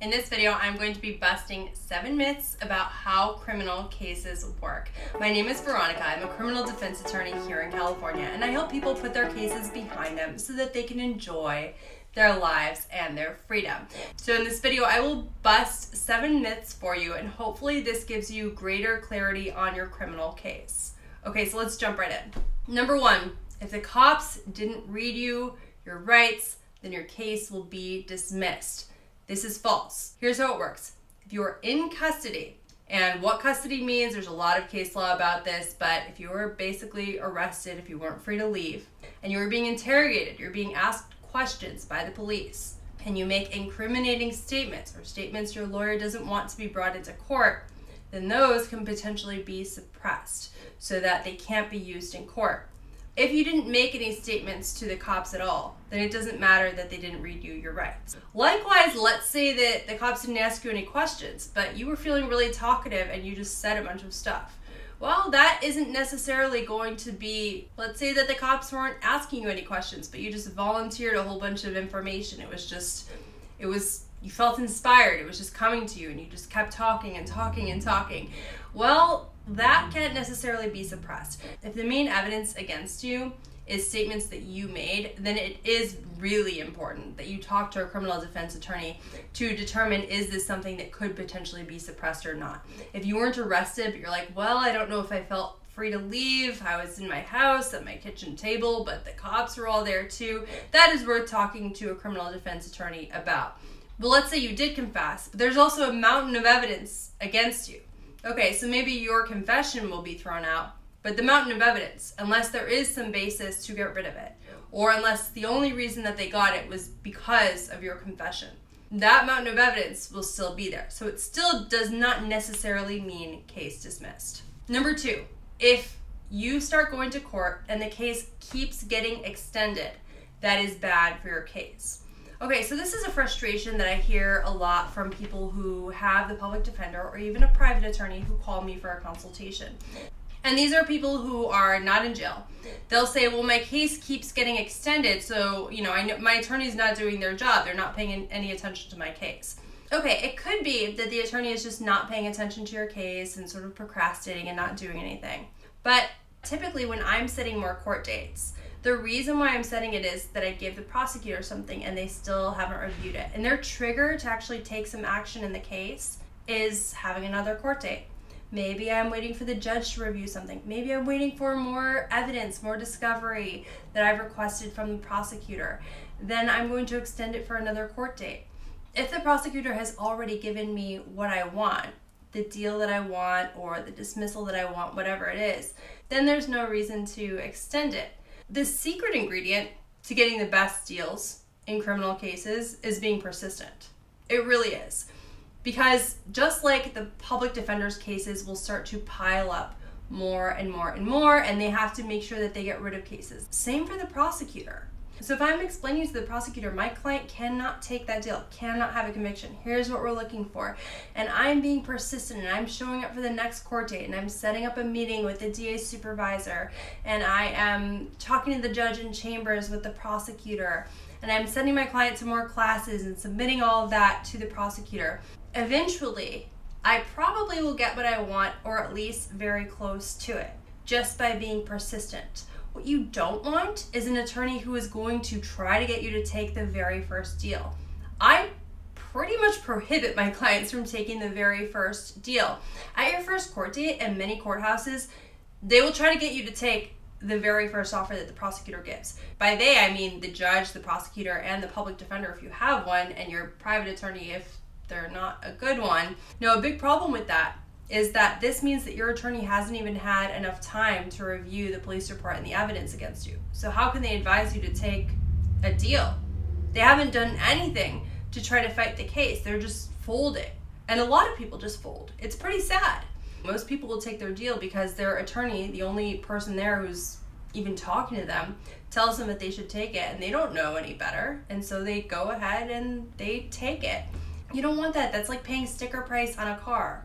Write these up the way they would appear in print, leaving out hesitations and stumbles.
In this video, I'm going to be busting 7 myths about how criminal cases work. My name is Veronica. I'm a criminal defense attorney here in California, and I help people put their cases behind them so that they can enjoy their lives and their freedom. So in this video, I will bust 7 myths for you, and hopefully this gives you greater clarity on your criminal case. Okay, so let's jump right in. Number 1, if the cops didn't read you your rights, then your case will be dismissed. This is false. Here's how it works. If you're in custody, and what custody means, there's a lot of case law about this, but if you were basically arrested, if you weren't free to leave, and you were being interrogated, you're being asked questions by the police, and you make incriminating statements, or statements your lawyer doesn't want to be brought into court, then those can potentially be suppressed so that they can't be used in court. If you didn't make any statements to the cops at all, then it doesn't matter that they didn't read you your rights. Likewise, let's say that the cops didn't ask you any questions, but you were feeling really talkative and you just said a bunch of stuff. Well, that isn't necessarily going to be, let's say that the cops weren't asking you any questions, but you just volunteered a whole bunch of information. You felt inspired. It was just coming to you and you just kept talking and talking and talking. Well, that can't necessarily be suppressed. If the main evidence against you is statements that you made, then it is really important that you talk to a criminal defense attorney to determine, is this something that could potentially be suppressed or not. If you weren't arrested, but you're like, well, I don't know if I felt free to leave, I was in my house at my kitchen table, but the cops were all there too, that is worth talking to a criminal defense attorney about. But let's say you did confess, but there's also a mountain of evidence against you. Okay, so maybe your confession will be thrown out, but the mountain of evidence, unless there is some basis to get rid of it, or unless the only reason that they got it was because of your confession, that mountain of evidence will still be there. So it still does not necessarily mean case dismissed. Number 2, if you start going to court and the case keeps getting extended, that is bad for your case. Okay, so this is a frustration that I hear a lot from people who have the public defender or even a private attorney who call me for a consultation. And these are people who are not in jail. They'll say, well, my case keeps getting extended, so, I know my attorney's not doing their job. They're not paying any attention to my case. Okay, it could be that the attorney is just not paying attention to your case and sort of procrastinating and not doing anything. But typically when I'm setting more court dates, the reason why I'm setting it is that I give the prosecutor something and they still haven't reviewed it. And their trigger to actually take some action in the case is having another court date. Maybe I'm waiting for the judge to review something. Maybe I'm waiting for more evidence, more discovery that I've requested from the prosecutor. Then I'm going to extend it for another court date. If the prosecutor has already given me what I want, the deal that I want or the dismissal that I want, whatever it is, then there's no reason to extend it. The secret ingredient to getting the best deals in criminal cases is being persistent. It really is. Because just like the public defender's cases will start to pile up more and more and more, and they have to make sure that they get rid of cases. Same for the prosecutor. So if I'm explaining to the prosecutor, my client cannot take that deal, cannot have a conviction, here's what we're looking for, and I'm being persistent and I'm showing up for the next court date and I'm setting up a meeting with the DA's supervisor and I am talking to the judge in chambers with the prosecutor and I'm sending my client to more classes and submitting all of that to the prosecutor. Eventually, I probably will get what I want, or at least very close to it, just by being persistent. What you don't want is an attorney who is going to try to get you to take the very first deal. I pretty much prohibit my clients from taking the very first deal. At your first court date in many courthouses, they will try to get you to take the very first offer that the prosecutor gives. By they, I mean the judge, the prosecutor, and the public defender if you have one, and your private attorney if they're not a good one. Now, a big problem with that is that this means that your attorney hasn't even had enough time to review the police report and the evidence against you. So how can they advise you to take a deal? They haven't done anything to try to fight the case. They're just folding. And a lot of people just fold. It's pretty sad. Most people will take their deal because their attorney, the only person there who's even talking to them, tells them that they should take it, and they don't know any better. And so they go ahead and they take it. You don't want that. That's like paying sticker price on a car.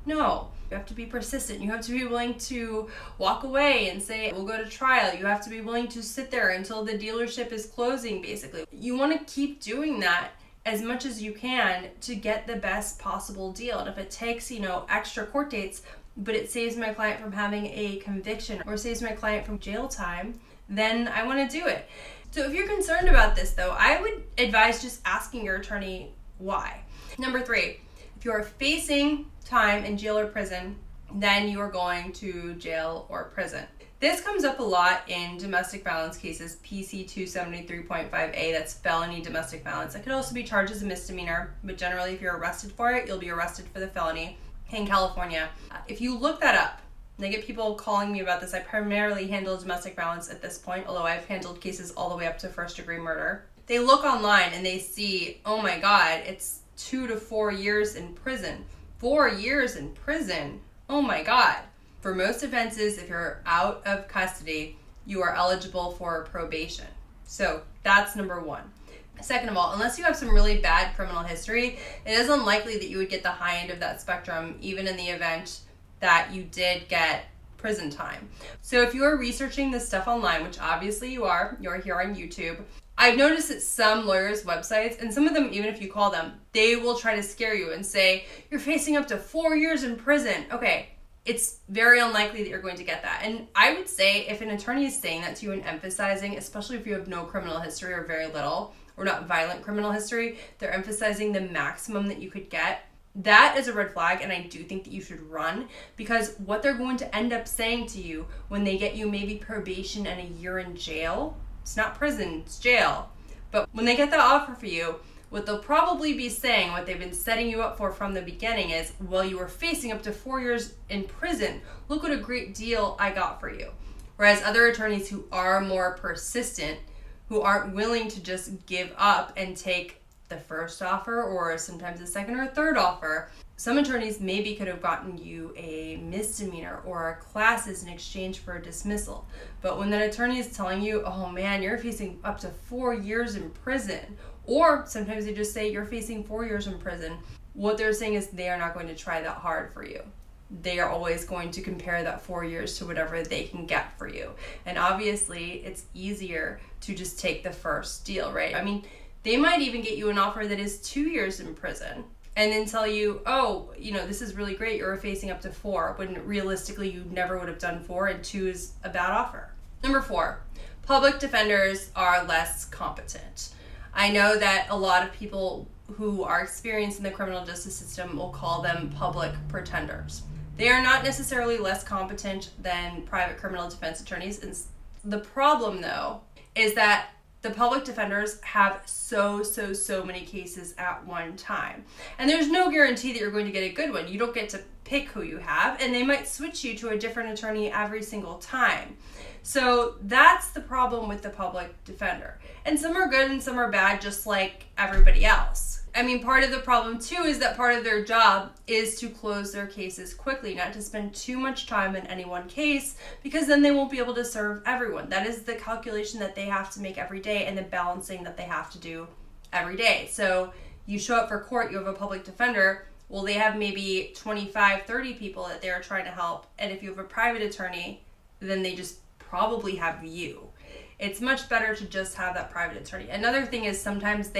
No, you have to be persistent. You have to be willing to walk away and say, we'll go to trial. You have to be willing to sit there until the dealership is closing, basically. You want to keep doing that as much as you can to get the best possible deal. And if it takes, extra court dates, but it saves my client from having a conviction or saves my client from jail time, then I want to do it. So if you're concerned about this though, I would advise just asking your attorney why. Number 3, if you are facing time in jail or prison, then you are going to jail or prison. This comes up a lot in domestic violence cases, PC 273.5A, that's felony domestic violence. It could also be charged as a misdemeanor, but generally if you're arrested for it, you'll be arrested for the felony in California. If you look that up, and I get people calling me about this, I primarily handle domestic violence at this point, although I've handled cases all the way up to first-degree murder. They look online and they see, oh my God, it's 2 to 4 years in prison. 4 years in prison? Oh my God. For most offenses, if you're out of custody, you are eligible for probation. So that's number 1. Second of all, unless you have some really bad criminal history, it is unlikely that you would get the high end of that spectrum, even in the event that you did get prison time. So if you are researching this stuff online, which obviously you're here on YouTube, I've noticed that some lawyers' websites, and some of them, even if you call them, they will try to scare you and say, you're facing up to 4 years in prison. Okay, it's very unlikely that you're going to get that. And I would say if an attorney is saying that to you and emphasizing, especially if you have no criminal history or very little, or not violent criminal history, they're emphasizing the maximum that you could get, that is a red flag, and I do think that you should run, because what they're going to end up saying to you when they get you maybe probation and a year in jail, it's not prison, it's jail. But when they get that offer for you, what they'll probably be saying, what they've been setting you up for from the beginning is, well, you were facing up to 4 years in prison. Look what a great deal I got for you. Whereas other attorneys who are more persistent, who aren't willing to just give up and take the first offer or sometimes the second or third offer, some attorneys maybe could have gotten you a misdemeanor or classes in exchange for a dismissal. But when that attorney is telling you, oh man, you're facing up to 4 years in prison, or sometimes they just say you're facing 4 years in prison, what they're saying is they are not going to try that hard for you. They are always going to compare that 4 years to whatever they can get for you. And obviously, it's easier to just take the first deal, right? I mean, they might even get you an offer that is 2 years in prison and then tell you, oh, this is really great, you're facing up to 4, when realistically you never would have done 4, and 2 is a bad offer. Number 4, public defenders are less competent. I know that a lot of people who are experienced in the criminal justice system will call them public pretenders. They are not necessarily less competent than private criminal defense attorneys. And the problem, though, is that the public defenders have so many cases at one time. And there's no guarantee that you're going to get a good one. You don't get to pick who you have, and they might switch you to a different attorney every single time. So that's the problem with the public defender. And some are good and some are bad, just like everybody else. I mean, part of the problem too is that part of their job is to close their cases quickly, not to spend too much time in any one case, because then they won't be able to serve everyone. That is the calculation that they have to make every day and the balancing that they have to do every day. So you show up for court, you have a public defender, well, they have maybe 25, 30 people that they're trying to help. And if you have a private attorney, then they just probably have you. It's much better to just have that private attorney. Another thing is sometimes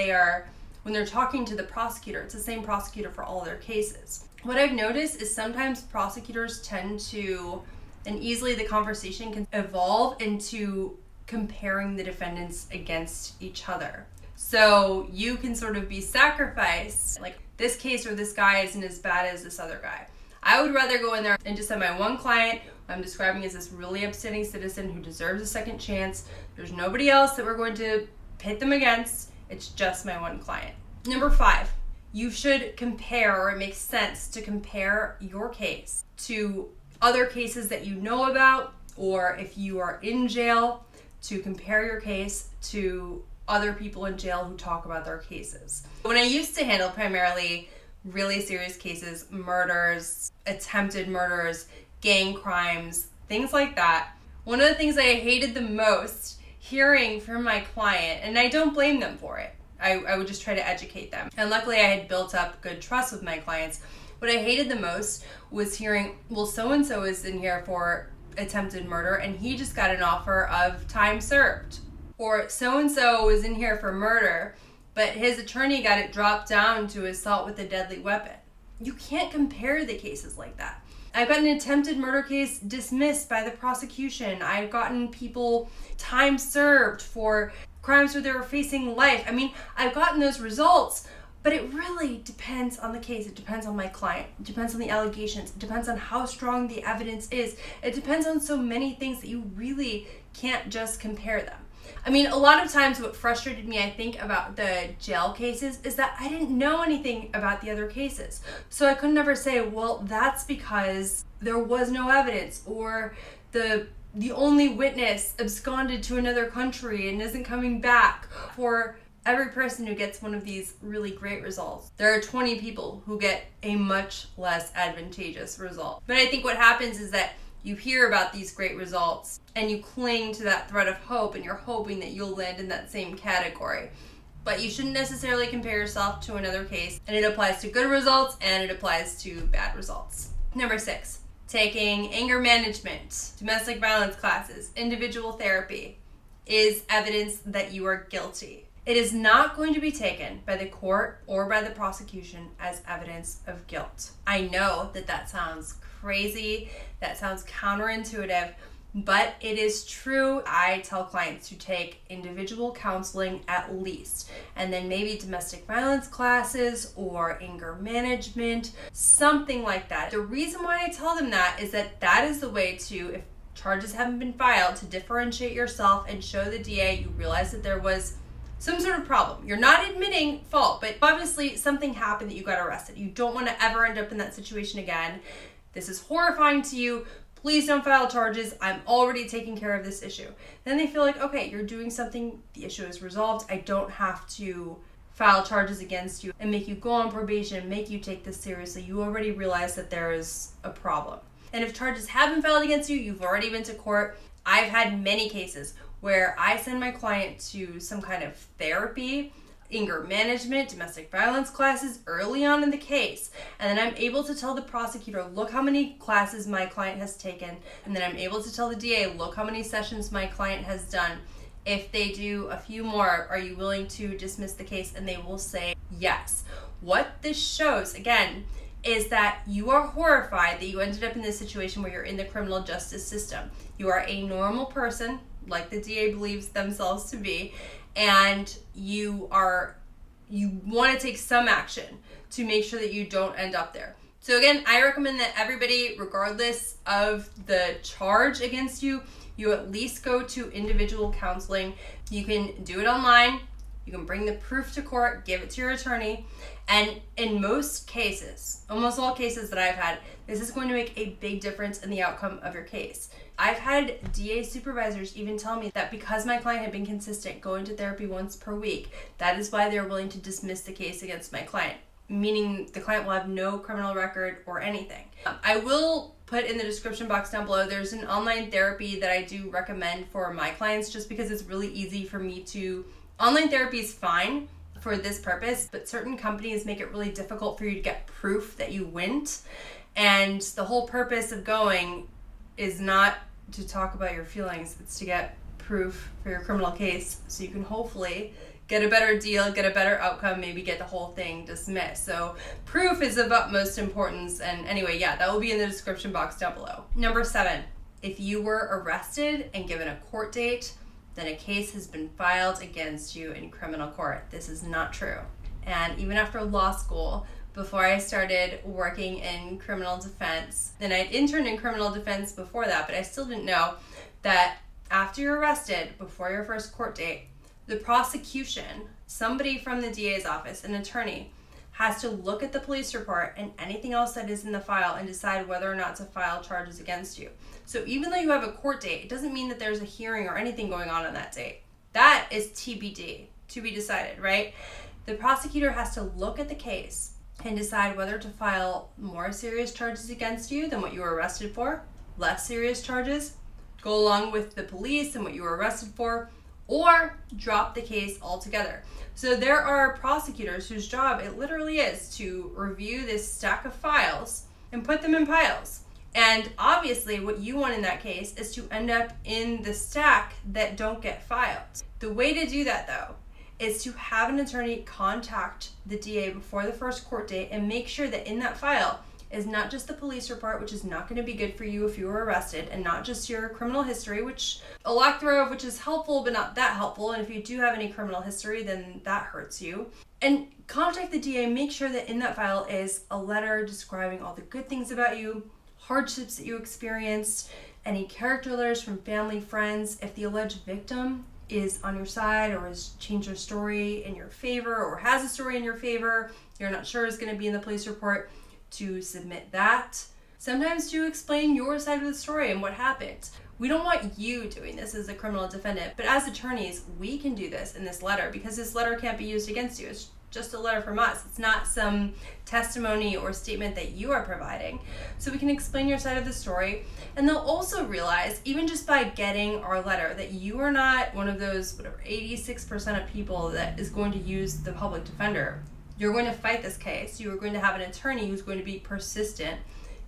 when they're talking to the prosecutor, it's the same prosecutor for all their cases. What I've noticed is sometimes prosecutors tend to, and easily the conversation can evolve into comparing the defendants against each other. So you can sort of be sacrificed, like this case or this guy isn't as bad as this other guy. I would rather go in there and just have my one client who I'm describing as this really upstanding citizen who deserves a second chance. There's nobody else that we're going to pit them against. It's just my one client. Number 5, you should compare, or it makes sense to compare your case to other cases that you know about, or if you are in jail, to compare your case to other people in jail who talk about their cases. When I used to handle primarily really serious cases, murders, attempted murders, gang crimes, things like that, one of the things I hated the most hearing from my client, and I don't blame them for it, I would just try to educate them. And luckily I had built up good trust with my clients. What I hated the most was hearing, well, so-and-so is in here for attempted murder and he just got an offer of time served. Or so-and-so was in here for murder but his attorney got it dropped down to assault with a deadly weapon. You can't compare the cases like that. I've gotten an attempted murder case dismissed by the prosecution. I've gotten people time served for crimes where they were facing life. I mean, I've gotten those results, but it really depends on the case. It depends on my client. It depends on the allegations. It depends on how strong the evidence is. It depends on so many things that you really can't just compare them. I mean, a lot of times what frustrated me, I think, about the jail cases is that I didn't know anything about the other cases. So I could never say, well, that's because there was no evidence, or the only witness absconded to another country and isn't coming back. For every person who gets one of these really great results, there are 20 people who get a much less advantageous result. But I think what happens is that you hear about these great results and you cling to that thread of hope, and you're hoping that you'll land in that same category. But you shouldn't necessarily compare yourself to another case, and it applies to good results and it applies to bad results. Number 6, taking anger management, domestic violence classes, individual therapy is evidence that you are guilty. It is not going to be taken by the court or by the prosecution as evidence of guilt. I know that sounds crazy, that sounds counterintuitive, but it is true. I tell clients to take individual counseling at least, and then maybe domestic violence classes or anger management, something like that. The reason why I tell them that is that is the way to, if charges haven't been filed, to differentiate yourself and show the DA you realize that there was some sort of problem. You're not admitting fault, but obviously something happened that you got arrested. You don't want to ever end up in that situation again. This is horrifying to you. Please don't file charges. I'm already taking care of this issue. Then they feel like, okay, you're doing something. The issue is resolved. I don't have to file charges against you and make you go on probation, make you take this seriously. You already realize that there is a problem. And if charges have been filed against you, you've already been to court. I've had many cases where I send my client to some kind of therapy, anger management, domestic violence classes early on in the case. And then I'm able to tell the prosecutor, look how many classes my client has taken. And then I'm able to tell the DA, look how many sessions my client has done. If they do a few more, are you willing to dismiss the case? And they will say yes. What this shows, again, is that you are horrified that you ended up in this situation where you're in the criminal justice system. You are a normal person, like the DA believes themselves to be, and you want to take some action to make sure that you don't end up there. So again, I recommend that everybody, regardless of the charge against you, you at least go to individual counseling. You can do it online. You can bring the proof to court, give it to your attorney, and in most cases, almost all cases that I've had, this is going to make a big difference in the outcome of your case. I've had DA supervisors even tell me that because my client had been consistent going to therapy once per week, that is why they're willing to dismiss the case against my client, meaning the client will have no criminal record or anything. I will put in the description box down below, there's an online therapy that I do recommend for my clients just because it's really easy for me to. Online therapy is fine for this purpose, but certain companies make it really difficult for you to get proof that you went. And the whole purpose of going is not to talk about your feelings, it's to get proof for your criminal case so you can hopefully get a better deal, get a better outcome, maybe get the whole thing dismissed. So proof is of utmost importance. And anyway, yeah, that will be in the description box down below. Number 7, if you were arrested and given a court date, then a case has been filed against you in criminal court. This is not true. And even after law school, before I started working in criminal defense, and I'd interned in criminal defense before that, but I still didn't know that after you're arrested, before your first court date, the prosecution, somebody from the DA's office, an attorney, has to look at the police report and anything else that is in the file and decide whether or not to file charges against you. So even though you have a court date, it doesn't mean that there's a hearing or anything going on that date. That is TBD, to be decided, right? The prosecutor has to look at the case and decide whether to file more serious charges against you than what you were arrested for, less serious charges, go along with the police and what you were arrested for, or drop the case altogether. So there are prosecutors whose job it literally is to review this stack of files and put them in piles. And obviously what you want in that case is to end up in the stack that don't get filed. The way to do that though is to have an attorney contact the DA before the first court date and make sure that in that file is not just the police report, which is not going to be good for you if you were arrested, and not just your criminal history, which a lack thereof, which is helpful but not that helpful, and if you do have any criminal history, then that hurts you. And contact the DA, make sure that in that file is a letter describing all the good things about you, hardships that you experienced, any character letters from family, friends. If the alleged victim is on your side or has changed their story in your favor or has a story in your favor, you're not sure is going to be in the police report, to submit that. Sometimes to explain your side of the story and what happened. We don't want you doing this as a criminal defendant, but as attorneys, we can do this in this letter because this letter can't be used against you. It's just a letter from us. It's not some testimony or statement that you are providing. So we can explain your side of the story, and they'll also realize, even just by getting our letter, that you are not one of those 86% of people that is going to use the public defender. You're going to fight this case. You are going to have an attorney who's going to be persistent,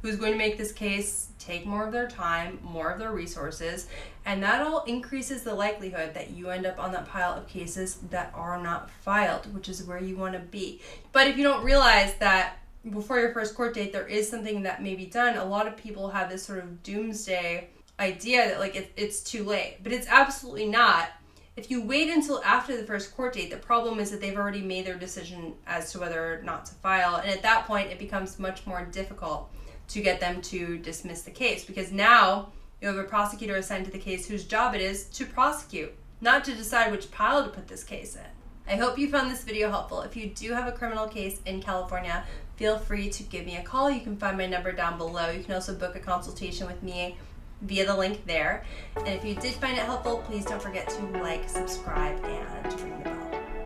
who's going to make this case take more of their time, more of their resources, and that all increases the likelihood that you end up on that pile of cases that are not filed, which is where you want to be. But if you don't realize that before your first court date there is something that may be done, a lot of people have this sort of doomsday idea that it's too late, but it's absolutely not. If you wait until after the first court date, the problem is that they've already made their decision as to whether or not to file, and at that point it becomes much more difficult to get them to dismiss the case, because now you have a prosecutor assigned to the case whose job it is to prosecute, not to decide which pile to put this case in. I hope you found this video helpful. If you do have a criminal case in California, feel free to give me a call. You can find my number down below. You can also book a consultation with me via the link there. And if you did find it helpful, please don't forget to like, subscribe, and ring the bell.